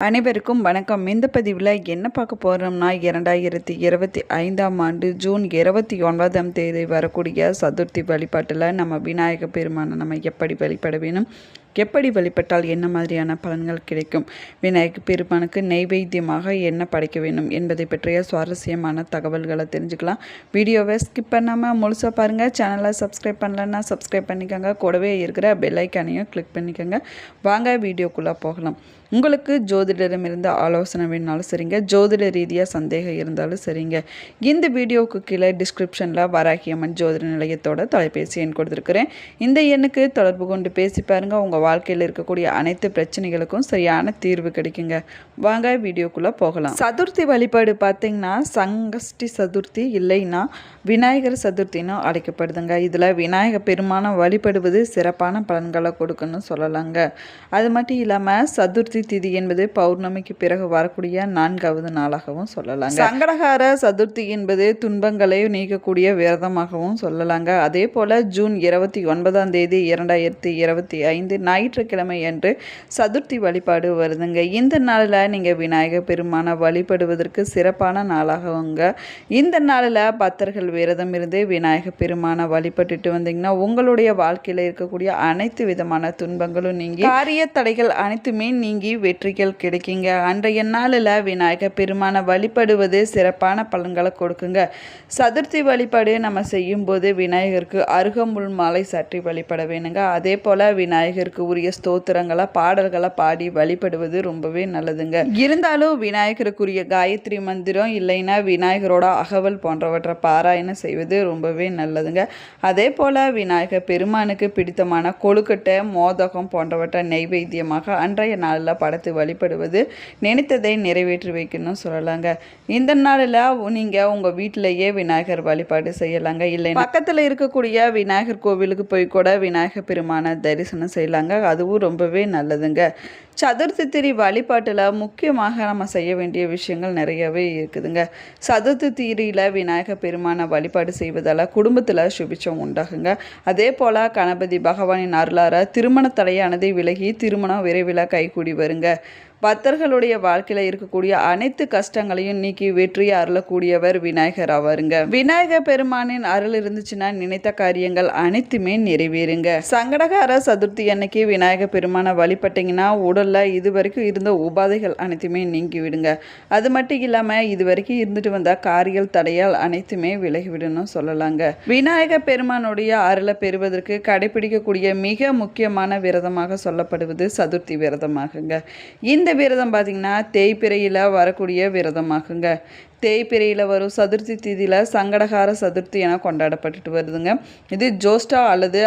அனைவருக்கும் வணக்கம். இந்த பதிவில் என்ன பார்க்க போகிறோம்னா 2025ஆம் ஆண்டு ஜூன் 29ஆம் தேதி வரக்கூடிய சதுர்த்தி வழிபாட்டில் நம்ம விநாயக பெருமானை நம்ம எப்படி வழிபட வேணும், எப்படி வழிபட்டால் என்ன மாதிரியான பலன்கள் கிடைக்கும், விநாயக பெருமானுக்கு நெய்வேத்தியமாக என்ன படைக்க வேண்டும் என்பதை பற்றிய சுவாரஸ்யமான தகவல்களை தெரிஞ்சுக்கலாம். வீடியோவை ஸ்கிப் பண்ணாமல் முழுசாக பாருங்கள். சேனலை சப்ஸ்கிரைப் பண்ணலன்னா சப்ஸ்கிரைப் பண்ணிக்கோங்க. கூடவே இருக்கிற பெல் ஐக்கானையும் கிளிக் பண்ணிக்கோங்க. வாங்க வீடியோக்குள்ளே போகலாம். உங்களுக்கு ஜோதிடரிடமிருந்து ஆலோசனை வேணாலும் சரிங்க, ஜோதிட ரீதியாக சந்தேகம் இருந்தாலும் சரிங்க, இந்த வீடியோவுக்கு கீழே டிஸ்கிரிப்ஷனில் வராகியம்மன் ஜோதிட நிலையத்தோட தொலைபேசி எண் கொடுத்துருக்குறேன். இந்த எண்ணுக்கு தொடர்பு கொண்டு பேசி பாருங்கள். உங்கள் வாழ்க்கையில் இருக்கக்கூடிய அனைத்து பிரச்சனைகளுக்கும் சரியான தீர்வு கிடைக்குங்க. வாங்க வீடியோக்குள்ளே போகலாம். சதுர்த்தி வழிபாடு பார்த்திங்கன்னா சங்கஷ்டி சதுர்த்தி இல்லைன்னா விநாயகர் சதுர்த்தின்னு அழைக்கப்படுதுங்க. இதில் விநாயக பெருமானை வழிபடுவது சிறப்பான பலன்களை கொடுக்குன்னு சொல்லலாங்க. அது மட்டும் இல்லாமல் சதுர்த்தி திதி என்பது பௌர்ணமிக்கு பிறகு வரக்கூடிய 4வது நாளாகவும் சொல்லலாங்க. சங்கடஹர சதுர்த்தி என்பது துன்பங்களை நீக்கக்கூடிய விரதமாகவும் சொல்லலாங்க. அதே போல ஜூன் 29ஆம் தேதி 2025 ஞாயிற்றுக்கிழமை அன்று சதுர்த்தி வழிபாடு வருதுங்க. இந்த நாளில் நீங்கள் விநாயகர் பெருமானை வழிபடுவதற்கு சிறப்பான நாளாகவுங்க. இந்த நாளில் பக்தர்கள் விரதம் இருந்து விநாயகர் பெருமானை வழிபட்டுட்டு வந்தீங்கன்னா உங்களுடைய வாழ்க்கையில் இருக்கக்கூடிய அனைத்து விதமான துன்பங்களும் நீங்கி காரிய தடைகள் அனைத்துமே நீங்கி வெற்றிகள் கிடைக்குங்க. அன்றைய நாளில் விநாயகர் பெருமானை வழிபடுவது சிறப்பான பலன்களை கொடுக்குங்க. சதுர்த்தி வழிபாடு நம்ம செய்யும் போது விநாயகருக்கு அருகம்புல் மாலை சாற்றி வழிபட வேணுங்க. அதே போல விநாயகருக்கு உரிய ஸ்தோத்திரங்களை பாடல்களை பாடி வழிபடுவது ரொம்பவே நல்லதுங்க. இருந்தாலும் விநாயகருக்குரிய காயத்ரி மந்திரம் இல்லைன்னா விநாயகரோட அகவல் போன்றவற்றை பாராயணம் செய்வது ரொம்பவே நல்லதுங்க. அதே போல விநாயகர் பெருமானுக்கு பிடித்தமான கொழுக்கட்டை, மோதகம் போன்றவற்றை நெய்வேத்தியமாக அன்றைய நாளில் படைத்து வழிபடுவது நினைத்ததை நிறைவேற்றி வைக்கணும்னு சொல்லலாங்க. இந்த நாளில் நீங்கள் உங்கள் வீட்டிலேயே விநாயகர் வழிபாடு செய்யலாங்க. இல்லை பக்கத்தில் இருக்கக்கூடிய விநாயகர் கோவிலுக்கு போய் கூட விநாயகர் பெருமான தரிசனம் செய்யலாங்க. அதுவும் ரொம்பவே நல்லதுங்க. சதுர்த்தி திதி வழிபாட்டில் முக்கியமாக நம்ம செய்ய வேண்டிய விஷயங்கள் நிறையவே இருக்குதுங்க. சதுர்த்தி திதியில் விநாயகர் பெருமானை வழிபாடு செய்வதால் குடும்பத்தில் சுபிட்சம் உண்டாகுங்க. அதே போல் கணபதி பகவானின் அருளார திருமண தடையானது விலகி திருமணம் விரைவில் கைகூடி வருங்க. பக்தர்களுடைய வாழ்க்கையில் இருக்கக்கூடிய அனைத்து கஷ்டங்களையும் நீக்கி வெற்றியை அருளக்கூடியவர் விநாயகர் ஆவாருங்க. விநாயகர் பெருமானின் அருள் இருந்துச்சுன்னா நினைத்த காரியங்கள் அனைத்துமே நிறைவேறுங்க. சங்கடகார சதுர்த்தி அன்னைக்கு விநாயகர் பெருமானை வழிபட்டீங்கன்னா உடல்ல இதுவரைக்கும் இருந்த உபாதைகள் அனைத்துமே நீங்கி விடுங்க. அது மட்டும் இல்லாம இதுவரைக்கும் இருந்துட்டு வந்த காரியல் தடையால் அனைத்துமே விலகிவிடணும் சொல்லலாங்க. விநாயகர் பெருமானுடைய அருளை பெறுவதற்கு கடைபிடிக்கக்கூடிய மிக முக்கியமான விரதமாக சொல்லப்படுவது சதுர்த்தி விரதமாகுங்க. இந்த விரதம் பார்த்திங்கன்னா தேய்பிறையில் வரக்கூடிய விரதமாகுங்க. தேய்பிறையில் வரும் சதுர்த்தி திதியில் சங்கடகார சதுர்த்தி என கொண்டாடப்பட்டுட்டு வருதுங்க. இது ஜோஷ்டா அல்லது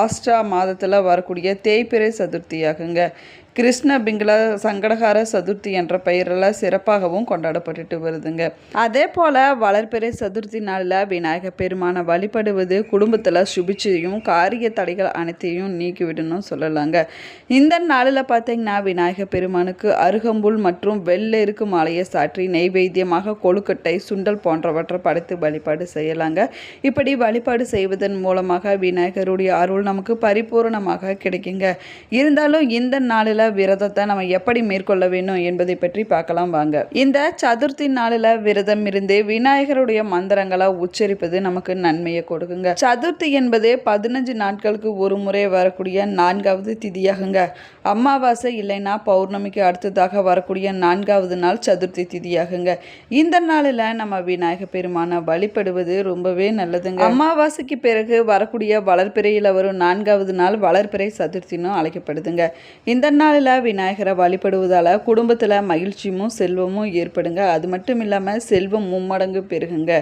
ஆஸ்டா மாதத்தில் வரக்கூடிய தேய்பிறை சதுர்த்தியாகுங்க. கிருஷ்ண பிங்கள சங்கடகார சதுர்த்தி என்ற பெயரில் சிறப்பாகவும் கொண்டாடப்பட்டுட்டு வருதுங்க. அதே போல் வளர்பிறை சதுர்த்தி நாளில் விநாயகர் பெருமானை வழிபடுவது குடும்பத்தில் சுபிட்சையும் காரிய தடைகள் அனைத்தையும் நீக்கிவிடணும் சொல்லலாங்க. இந்த நாளில் பார்த்தீங்கன்னா விநாயகர் பெருமானுக்கு அருகம்புல் மற்றும் வெள்ளை இருக்கு மாலையை சாற்றி நெய்வேத்தியமாக கொழுக்கட்டை, சுண்டல் போன்றவற்றை படைத்து வழிபாடு செய்யலாங்க. இப்படி வழிபாடு செய்வதன் மூலமாக விநாயகருடைய அருள் நமக்கு பரிபூர்ணமாக கிடைக்குங்க. இருந்தாலும் இந்த நாளில் விரதத்தை நம்ம எப்படி மேற்கொள்ள வேணும் என்பதை பற்றி பார்க்கலாம் வாங்க. இந்த சதுர்த்தி நாளில் விரதம் இருந்து விநாயகருடைய மந்திரங்களை உச்சரிப்பது நமக்கு நன்மையை கொடுக்குங்க. சதுர்த்தி என்பது 15 நாட்களுக்கு ஒரு முறை வரக்கூடிய 4வது திதியாகுங்க. அமாவாசை இல்லைன்னா பௌர்ணமிக்கு அடுத்ததாக வரக்கூடிய 4வது நாள் சதுர்த்தி திதியாகுங்க. இந்த நாளில் நம்ம விநாயகர் பெருமானை வழிபடுவது ரொம்பவே நல்லதுங்க. அமாவாசைக்கு பிறகு வரக்கூடிய வளர்பிறையில் வரும் 4வது நாள் வளர்பிறை சதுர்த்தின்னு அழைக்கப்படுதுங்க. இந்த நாளில் விநாயகரை வழிபடுவதால் குடும்பத்தில் மகிழ்ச்சியும் செல்வமும் ஏற்படுங்க. அது மட்டும் இல்லாமல் செல்வம் மும்மடங்கு பெருகுங்க.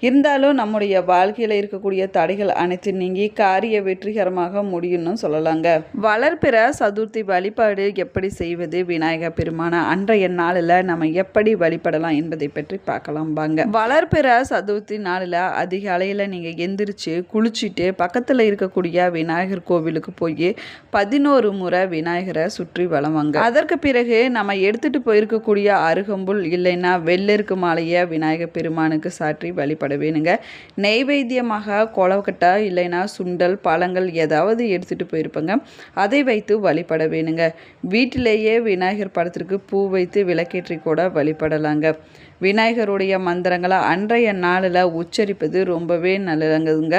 இருந்தாலும் நம்முடைய வாழ்க்கையில் இருக்கக்கூடிய தடைகள் அனைத்து நீங்கி காரிய வெற்றிகரமாக முடியும்னு சொல்லலாங்க. வளர்பிற சதுர்த்தி வழிபாடு எப்படி செய்வது, விநாயகர் பெருமான அன்றைய நாளில் நம்ம எப்படி வழிபடலாம் என்பதை பற்றி பார்க்கலாம் வாங்க. வளர்பிற சதுர்த்தி நாளில் அதிகாலையில் நீங்கள் எந்திரிச்சு குளிச்சுட்டு பக்கத்தில் இருக்கக்கூடிய விநாயகர் கோவிலுக்கு போய் 11 முறை விநாயகரை சுற்றி சுற்றி வலம் வாங்க. அதற்கு பிறகு நம்ம எடுத்துட்டு போயிருக்கக்கூடிய அருகம்புல் இல்லைன்னா வெள்ளெருக்கு மாலையை விநாயகர் பெருமானுக்கு சாற்றி வழிபட வேணுங்க. நெய்வேத்தியமாக கொலக்கட்டை இல்லைன்னா சுண்டல் பழங்கள் ஏதாவது எடுத்துகிட்டு போயிருப்பேங்க, அதை வைத்து வழிபட வேணுங்க. வீட்டிலேயே விநாயகர் படத்திற்கு பூ வைத்து விளக்கேற்றி கூட வழிபடலாங்க. விநாயகருடைய மந்திரங்களை அன்றைய நாளில் உச்சரிப்பது ரொம்பவே நல்லதுங்க.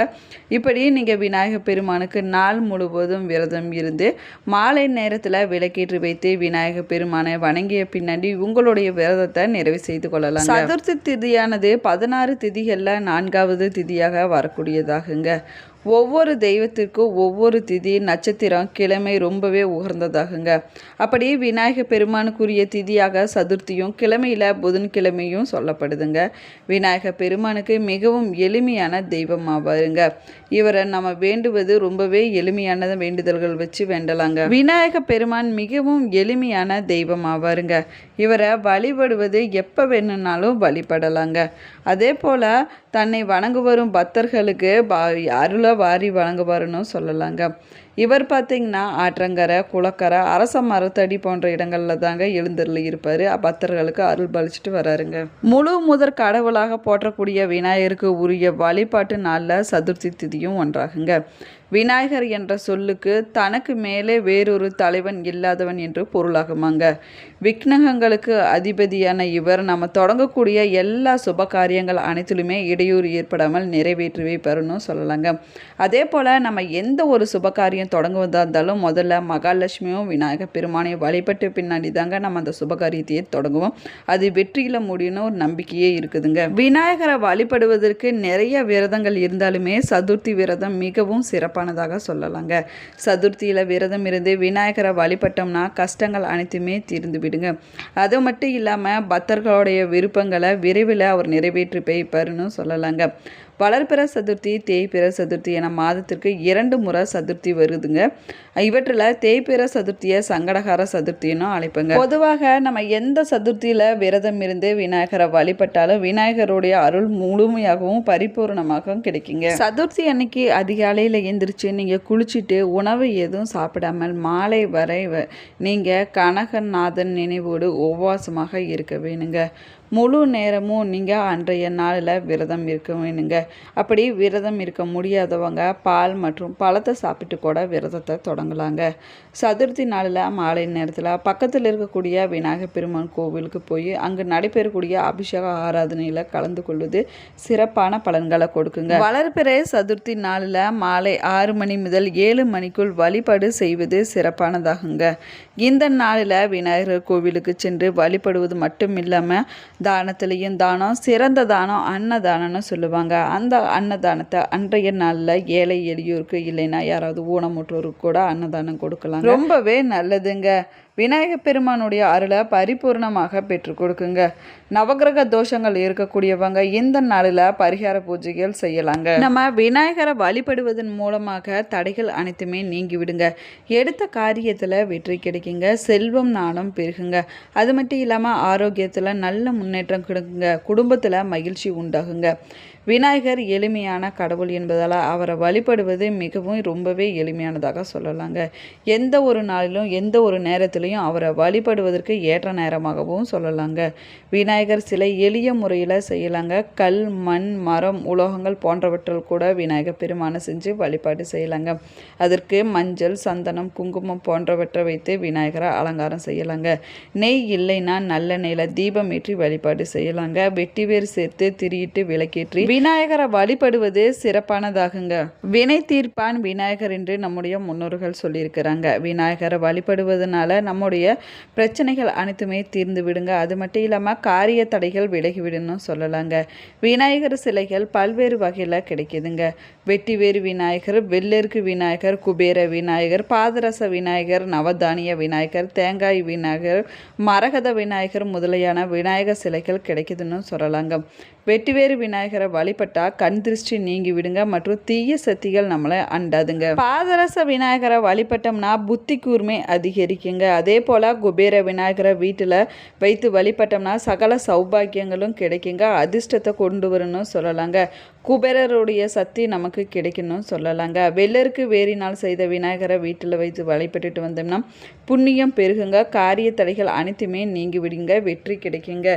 இப்படி நீங்கள் விநாயகர் பெருமானுக்கு நாள் முழுவதும் விரதம் இருந்து மாலை நேரத்தில் விளக்கேற்றி வைத்து விநாயகர் பெருமானை வணங்கிய பின்னாடி உங்களுடைய விரதத்தை நிறைவு செய்து கொள்ளலாம். சதுர்த்தி திதியானது 16 திதிகளில் 4வது திதியாக வரக்கூடியதாகுங்க. ஒவ்வொரு தெய்வத்திற்கும் ஒவ்வொரு திதி நட்சத்திரம் கிழமை ரொம்பவே உகர்ந்ததாகுங்க. அப்படி விநாயகர் பெருமானுக்குரிய திதியாக சதுர்த்தியும் கிழமையில் புதன்கிழமையும் சொல்லப்படுதுங்க. விநாயகர் பெருமானுக்கு மிகவும் எளிமையான தெய்வம் ஆவாருங்க. இவரை நம்ம வேண்டுவது ரொம்பவே எளிமையான வேண்டுதல்கள் வச்சு வேண்டலாங்க. விநாயகர் பெருமான் மிகவும் எளிமையான தெய்வம் ஆவாருங்க. இவரை வழிபடுவது எப்போ வேணும்னாலும் வழிபடலாங்க. அதே போல் தன்னை வணங்கு வரும் பக்தர்களுக்கு அருளை வாரி வழங்குவாருன்னு சொல்லலாங்க. இவர் பார்த்திங்கன்னா ஆற்றங்கரை குளக்கரை அரச மரத்தடி போன்ற இடங்களில் தாங்க எழுந்தருளி இருப்பார். பக்தர்களுக்கு அருள் பலிச்சுட்டு வராருங்க. முழு முதற் கடவுளாக போற்றக்கூடிய விநாயகருக்கு உரிய வழிபாட்டு நாளில் சதுர்த்தி திதியும் ஒன்றாகுங்க. விநாயகர் என்ற சொல்லுக்கு தனக்கு மேலே வேறொரு தலைவன் இல்லாதவன் என்று பொருளாகுமாங்க. விக்னகங்களுக்கு அதிபதியான இவர் நம்ம தொடங்கக்கூடிய எல்லா சுப காரியங்கள் அனைத்திலுமே இடையூறு ஏற்படாமல் நிறைவேற்றி வைப்பாருன்னு சொல்லலாங்க. அதே போல் நம்ம எந்த ஒரு சுப காரியம் தொடங்குவதாக இருந்தாலும் முதல்ல மகாலட்சுமியும் விநாயகர் பெருமானையும் வழிபட்டு பின்னாடி தாங்க நம்ம அந்த சுப காரியத்தையே தொடங்குவோம். அது வெற்றியில் முடியும்னு ஒரு நம்பிக்கையே இருக்குதுங்க. விநாயகரை வழிபடுவதற்கு நிறைய விரதங்கள் இருந்தாலுமே சதுர்த்தி விரதம் மிகவும் சிறப்பானதாக சொல்லலாங்க. சதுர்த்தியில் விரதம் இருந்து விநாயகரை வழிபட்டோம்னா கஷ்டங்கள் அனைத்துமே தீர்ந்து விடுங்க. அது மட்டும் இல்லாமல் பக்தர்களுடைய விருப்பங்களை விரைவில் அவர் நிறைவேற்றி வைப்பாருன்னு சொல்லலாங்க. வளர்பிற சதுர்த்தி தேய்பிற சதுர்த்தி என மாதத்திற்கு 2 முறை சதுர்த்தி வருதுங்க. இவற்றில் தேய்பிற சதுர்த்தியை சங்கடகார சதுர்த்தின்னு அழைப்பங்க. பொதுவாக நம்ம எந்த சதுர்த்தியில் விரதம் இருந்து விநாயகரை வழிபட்டாலும் விநாயகருடைய அருள் முழுமையாகவும் பரிபூர்ணமாகவும் கிடைக்குங்க. சதுர்த்தி அன்னைக்கு அதிகாலையில் எழுந்திரிச்சு நீங்கள் குளிச்சுட்டு உணவு எதுவும் சாப்பிடாமல் மாலை வரை நீங்கள் கனகநாதன் நினைவோடு உபவாசமாக இருக்க வேணுங்க. முழு நேரமும் நீங்கள் அன்றைய நாளில் விரதம் இருக்க வேணுங்க. அப்படி விரதம் இருக்க முடியாதவங்க பால் மற்றும் பழத்தை சாப்பிட்டு கூட விரதத்தை தொடங்கலாங்க. சதுர்த்தி நாளில் மாலை நேரத்தில் பக்கத்தில் இருக்கக்கூடிய விநாயகர் பெருமான் கோவிலுக்கு போய் அங்கு நடைபெறக்கூடிய அபிஷேக ஆராதனையில் கலந்து கொள்வது சிறப்பான பலன்களை கொடுக்குங்க. வளர்பிறை சதுர்த்தி நாளில் மாலை 6 மணி முதல் 7 மணிக்குள் வழிபாடு செய்வது சிறப்பானதாகுங்க. இந்த நாளில் விநாயகர் கோவிலுக்கு சென்று வழிபடுவது மட்டும் இல்லாமல் தானத்திலையும் தானம் சிறந்த தானம் அன்னதானம்னு சொல்லுவாங்க. அந்த அன்னதானத்தை அன்றைய நாளில் ஏழை எளியோருக்கு இல்லைன்னா யாராவது ஊனமுற்றோருக்கு கூட அன்னதானம் கொடுக்கலாம். ரொம்பவே நல்லதுங்க. விநாயகர் பெருமானுடைய அருளை பரிபூர்ணமாக பெற்றுக் கொடுக்குங்க. நவகிரக தோஷங்கள் இருக்கக்கூடியவங்க இந்த நாளில் பரிகார பூஜைகள் செய்யலாங்க. நம்ம விநாயகரை வழிபடுவதன் மூலமாக தடைகள் அனைத்துமே நீங்கி விடுங்க. எடுத்த காரியத்தில் வெற்றி கிடைக்குங்க. செல்வம் நாணம் பெருகுங்க. அது மட்டும் இல்லாமல் ஆரோக்கியத்தில் நல்ல முன்னேற்றம் கிடைக்குங்க. குடும்பத்தில் மகிழ்ச்சி உண்டாகுங்க. விநாயகர் எளிமையான கடவுள் என்பதால் அவரை வழிபடுவது மிகவும் ரொம்பவே எளிமையானதாக சொல்லலாங்க. எந்த ஒரு நாளிலும் எந்த ஒரு நேரத்திலையும் அவரை வழிபடுவதற்கு ஏற்ற நேரமாகவும் சொல்லலாங்க. விநாயகர் சிலை எளிய முறையில் செய்யலாங்க. கல் மண் மரம் உலோகங்கள் போன்றவற்றில் கூட விநாயகர் பெருமானை செஞ்சு வழிபாடு செய்யலாங்க. அதற்கு மஞ்சள் சந்தனம் குங்குமம் போன்றவற்றை வைத்து விநாயகரை அலங்காரம் செய்யலாங்க. நெய் இல்லைன்னா நல்ல நெய்யில் தீபம் ஏற்றி வழிபாடு செய்யலாங்க. வெட்டிவேர் சேர்த்து திரியிட்டு விளக்கேற்றி விநாயகரை வழிபடுவது சிறப்பானதாகுங்க. வினை தீர்ப்பான் விநாயகர் என்று நம்முடைய முன்னோர்கள் சொல்லியிருக்கிறாங்க. விநாயகரை வழிபடுவதனால நம்முடைய பிரச்சனைகள் அனைத்துமே தீர்ந்து விடுங்க. அது மட்டும் இல்லாமல் காரிய தடைகள் விலகிவிடணும் சொல்லலாங்க. விநாயகர் சிலைகள் பல்வேறு வகையில் கிடைக்குதுங்க. வெட்டிவேறு விநாயகர், வெள்ளெருக்கு விநாயகர், குபேர விநாயகர், பாதரச விநாயகர், நவதானிய விநாயகர், தேங்காய் விநாயகர், மரகத விநாயகர் முதலியான விநாயகர் சிலைகள் கிடைக்குதுன்னு சொல்லலாங்க. வெட்டிவேறு விநாயகரை வழிபட்டால் கண் திருஷ்டி நீங்கி விடுங்க மற்றும் தீய சக்திகள் நம்மளை அண்டாதுங்க. பாதரச விநாயகரை வழிபட்டோம்னா புத்தி கூர்மை அதிகரிக்குங்க. அதே போல் குபேர விநாயகரை வீட்டில் வைத்து வழிபட்டோம்னா சகல சௌபாக்கியங்களும் கிடைக்குங்க. அதிர்ஷ்டத்தை கொண்டு வரணும்னு சொல்லலாங்க. குபேரருடைய சக்தி நமக்கு கிடைக்கணும்னு சொல்லலாங்க. வெள்ளருக்கு வேரினால் செய்த விநாயகரை வீட்டில் வைத்து வழிபட்டுட்டு வந்தோம்னா புண்ணியம் பெருகுங்க. காரிய தடைகள் அனைத்துமே நீங்கி விடுங்க, வெற்றி கிடைக்குங்க.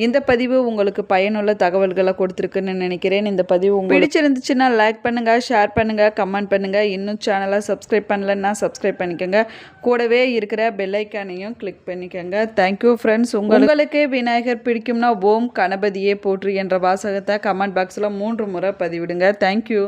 இந்த பதிவு உங்களுக்கு பயனுள்ள தகவல்களை கொடுத்துருக்குன்னு நினைக்கிறேன். இந்த பதிவு உங்களுக்கு பிடிச்சிருந்துச்சுன்னா லைக் பண்ணுங்கள், ஷேர் பண்ணுங்கள், கமெண்ட் பண்ணுங்கள். இன்னும் சேனலை சப்ஸ்கிரைப் பண்ணலன்னா சப்ஸ்கிரைப் பண்ணிக்கோங்க. கூடவே இருக்கிற பெல் ஐக்கானையும் கிளிக் பண்ணிக்கோங்க. Thank you friends. உங்களுக்கு விநாயகர் பிடிக்கும்னா ஓம் கணபதியே போற்று என்ற வாசகத்தை கமெண்ட் பாக்ஸில் 3 முறை பதிவிடுங்க. தேங்க்யூ.